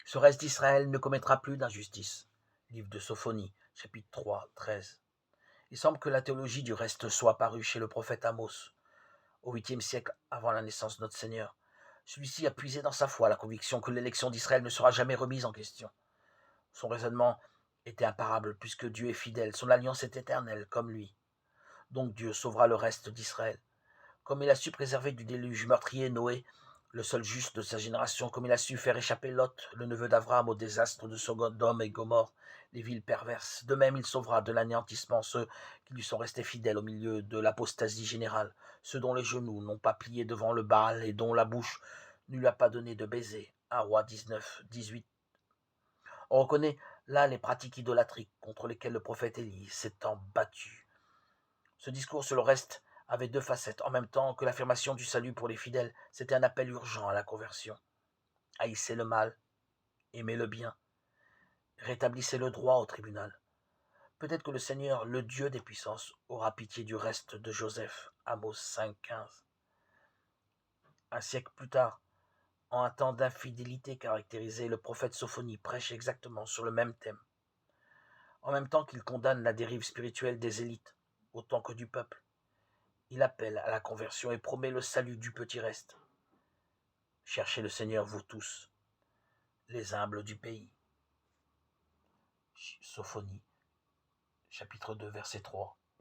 Ce reste d'Israël ne commettra plus d'injustice. Livre de Sophonie, chapitre 3, 13. Il semble que la théologie du reste soit apparue chez le prophète Amos, au 8e siècle avant la naissance de notre Seigneur. Celui-ci a puisé dans sa foi la conviction que l'élection d'Israël ne sera jamais remise en question. Son raisonnement était imparable, puisque Dieu est fidèle, son alliance est éternelle, comme lui. Donc Dieu sauvera le reste d'Israël. Comme il a su préserver du déluge meurtrier Noé, le seul juste de sa génération, comme il a su faire échapper Lot, le neveu d'Abraham, au désastre de Sodome et Gomorrhe, les villes perverses. De même, il sauvera de l'anéantissement ceux qui lui sont restés fidèles au milieu de l'apostasie générale, ceux dont les genoux n'ont pas plié devant le Baal et dont la bouche ne lui a pas donné de baiser. 1 Roi 19, 18. On reconnaît là les pratiques idolâtriques contre lesquelles le prophète Élie s'étant battu. Ce discours sur le reste avait deux facettes. En même temps que l'affirmation du salut pour les fidèles, c'était un appel urgent à la conversion. Haïssez le mal, aimez le bien, rétablissez le droit au tribunal. Peut-être que le Seigneur, le Dieu des puissances, aura pitié du reste de Joseph. Amos 5,15. Un siècle plus tard, en un temps d'infidélité caractérisé, le prophète Sophonie prêche exactement sur le même thème. En même temps qu'il condamne la dérive spirituelle des élites, autant que du peuple, il appelle à la conversion et promet le salut du petit reste. Cherchez le Seigneur, vous tous, les humbles du pays. Sophonie, chapitre 2, verset 3.